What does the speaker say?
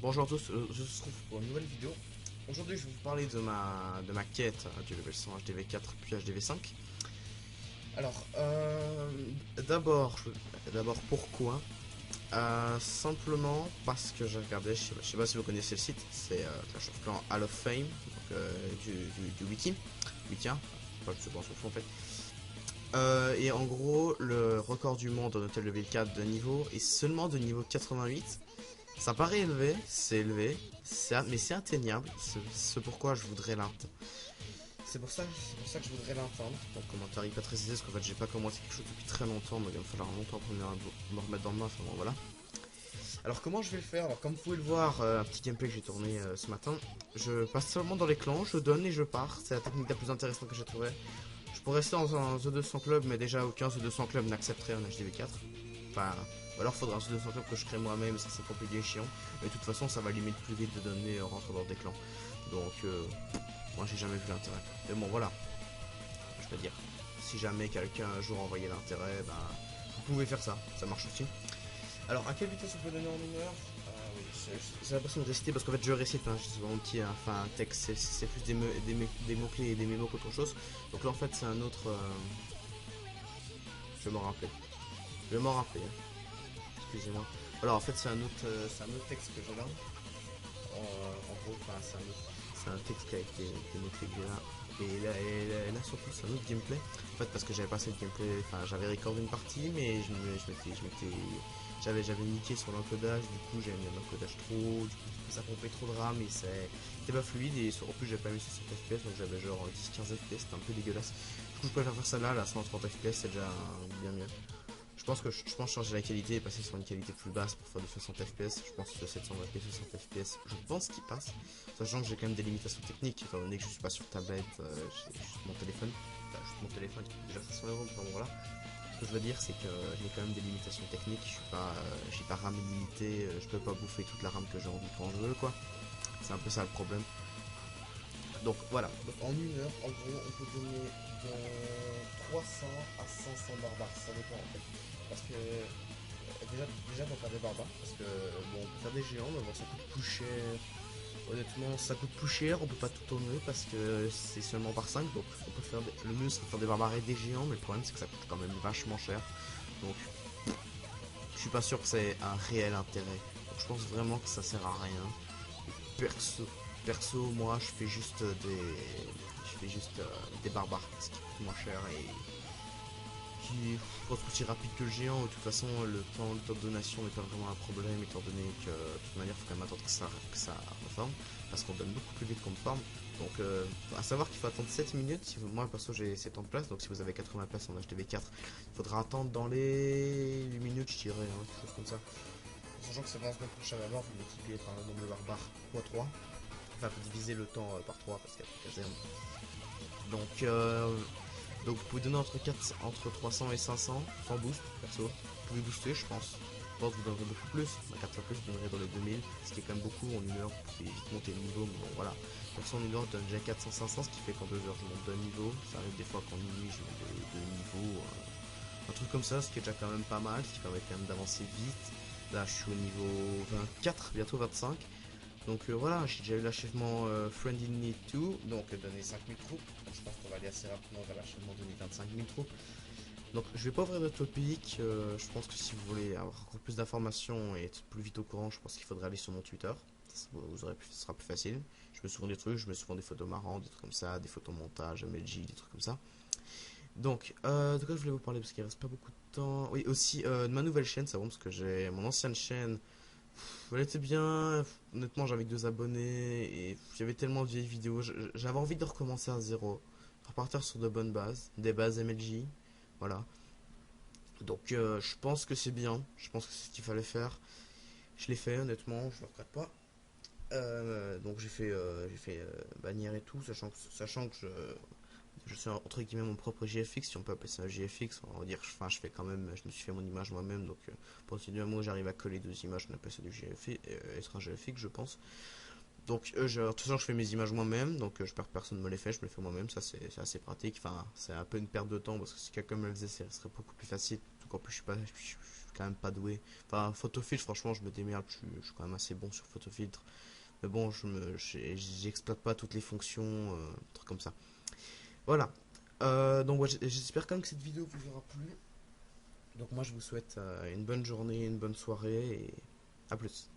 Bonjour à tous, je vous retrouve pour une nouvelle vidéo. Aujourd'hui je vais vous parler de ma quête du level 100 HDV4 puis HDV5. Alors, d'abord pourquoi simplement parce que j'ai regardé, je sais pas si vous connaissez le site, c'est Clash of Clans Hall of Fame, donc, du Wiki, pas je sais pas, on s'en fout en fait. Et en gros, le record du monde en hôtel level 4 de niveau est seulement de niveau 88. Ça paraît élevé, c'est élevé, mais c'est atteignable. C'est pourquoi je voudrais l'atteindre. C'est pour ça que je voudrais l'atteindre. Donc commentaire pas très aisé, parce qu'en fait j'ai pas commencé quelque chose depuis très longtemps, mais il va me falloir longtemps pour me remettre dans le bain. Enfin bon, voilà. Alors comment je vais le faire? Alors comme vous pouvez le voir, un petit gameplay que j'ai tourné ce matin. Je passe seulement dans les clans, je donne et je pars. C'est la technique la plus intéressante que j'ai trouvée. Je pourrais rester dans un The200 club, mais déjà aucun The200 club n'accepterait un HDV4. Enfin, ou alors faudra un The200 club que je crée moi-même, ça c'est compliqué et chiant. Mais de toute façon, ça va limite plus vite de donner rentrer dans des clans. Donc, moi j'ai jamais vu l'intérêt. Mais bon, voilà. Je veux dire, si jamais quelqu'un un jour envoyait l'intérêt, ben, vous pouvez faire ça, ça marche aussi. Alors, à quelle vitesse on peut donner en une heure? Oui, j'ai l'impression de réciter parce qu'en fait je récite, hein, c'est vraiment petit, hein, enfin un texte, c'est plus des mots-clés et des mémos qu'autre chose. Donc là en fait c'est un autre... je vais m'en rappeler. Je vais m'en rappeler, hein. Excusez-moi. Alors en fait c'est un autre texte que j'ai là. En gros, enfin, c'est un texte qui a été noté là. Et là surtout c'est un autre gameplay. En fait parce que j'avais passé le gameplay, enfin j'avais recordé une partie mais j'avais niqué sur l'encodage, du coup j'avais mis un encodage trop, du coup ça pompait trop de RAM et c'était pas fluide et en plus j'avais pas mis 60 FPS donc j'avais genre 10-15 FPS, c'était un peu dégueulasse. Du coup je préfère faire ça là, 130 FPS c'est déjà bien mieux. Je pense changer la qualité et passer sur une qualité plus basse pour faire du 60 FPS. Je pense que 720p, 60 FPS, je pense qu'il passe. Sachant que j'ai quand même des limitations techniques, étant donné que je suis pas sur tablette, j'ai juste mon téléphone. Enfin, juste mon téléphone qui coûte déjà 500 euros, enfin bon voilà. Ce que je veux dire, c'est que j'ai quand même des limitations techniques. J'ai pas RAM illimité, je peux pas bouffer toute la RAM que j'ai envie quand je veux, quoi. C'est un peu ça le problème. Donc voilà, donc, en une heure, en gros, on peut donner de 300 à 500 barbares, ça dépend en fait. Parce que déjà pour faire des barbares, parce que bon, on peut faire des géants, mais bon, ça coûte plus cher. Honnêtement, ça coûte plus cher, on peut pas tout tourner parce que c'est seulement par 5, donc on peut faire le mieux c'est de faire des barbares et des géants, mais le problème c'est que ça coûte quand même vachement cher. Donc je suis pas sûr que c'est un réel intérêt. Donc je pense vraiment que ça sert à rien. Perso, moi je fais juste des barbares, ce qui coûte moins cher et qui faut être aussi rapide que le géant. De toute façon, le temps de donation n'est pas vraiment un problème, étant donné que de toute manière, il faut quand même attendre que ça reforme, parce qu'on donne beaucoup plus vite qu'on ne forme. Donc, à savoir qu'il faut attendre 7 minutes. Si moi, perso, j'ai 70 places, donc si vous avez 80 places en HDV4, il faudra attendre dans les 8 minutes, je dirais, hein, quelque chose comme ça. Sachant que c'est vraiment la semaine prochaine à mort, vous multipliez par le nombre de barbares x3. Enfin, vous divisez le temps par 3 parce qu'il y a 3 casernes. Donc, donc vous pouvez donner entre 300 et 500 sans boost, perso. Vous pouvez booster, je pense. Je pense que vous donnerez beaucoup plus. 4 fois plus, vous donnerez dans les 2000, ce qui est quand même beaucoup en une heure. Vous pouvez vite monter le niveau, mais bon, voilà. Perso, en une heure, je donne déjà 400-500, ce qui fait qu'en 2 heures, je monte d'un niveau. Ça arrive des fois qu'en minuit, je monte de niveau. Un truc comme ça, ce qui est déjà quand même pas mal, ce qui permet quand même d'avancer vite. Là, je suis au niveau 24, bientôt 25. Donc voilà, j'ai déjà eu l'achèvement Friend in Need 2, donc donner 5000 troupes. Donc, je pense qu'on va aller assez rapidement vers l'achèvement donner 25 000 troupes. Donc je vais pas ouvrir de topic, je pense que si vous voulez avoir encore plus d'informations et être plus vite au courant, je pense qu'il faudrait aller sur mon Twitter. Ce sera plus facile. Je mets souvent des trucs, je mets souvent des photos marrantes, des trucs comme ça, des photos montage, MLG, des trucs comme ça. Donc, de quoi je voulais vous parler parce qu'il reste pas beaucoup de temps. Oui, aussi de ma nouvelle chaîne, ça va parce que j'ai mon ancienne chaîne. Elle était bien, honnêtement j'avais que 2 abonnés et j'avais tellement de vieilles vidéos, j'avais envie de recommencer à zéro, repartir sur de bonnes bases, des bases MLG, voilà. Donc je pense que c'est bien, je pense que c'est ce qu'il fallait faire. Je l'ai fait honnêtement, je ne le regrette pas. Donc j'ai fait bannière et tout, sachant que je suis entre guillemets mon propre GFX, si on peut appeler ça un GFX, on va dire, enfin je fais quand même, je me suis fait mon image moi-même, donc pour partir du moment où j'arrive à coller 2 images, on appelle ça du GFX, être un GFX je pense. Donc de toute façon je fais mes images moi-même, donc personne ne me les fait, je me les fais moi-même, ça c'est assez pratique, enfin c'est un peu une perte de temps, parce que si quelqu'un me le faisait, ce serait beaucoup plus facile, tout qu'en plus je suis quand même pas doué. Enfin, photofiltre, franchement, je me démerde, je suis quand même assez bon sur photofiltre. Mais bon, j'exploite pas toutes les fonctions, trucs comme ça. Voilà. Donc ouais, j'espère quand même que cette vidéo vous aura plu. Donc moi je vous souhaite une bonne journée, une bonne soirée et à plus.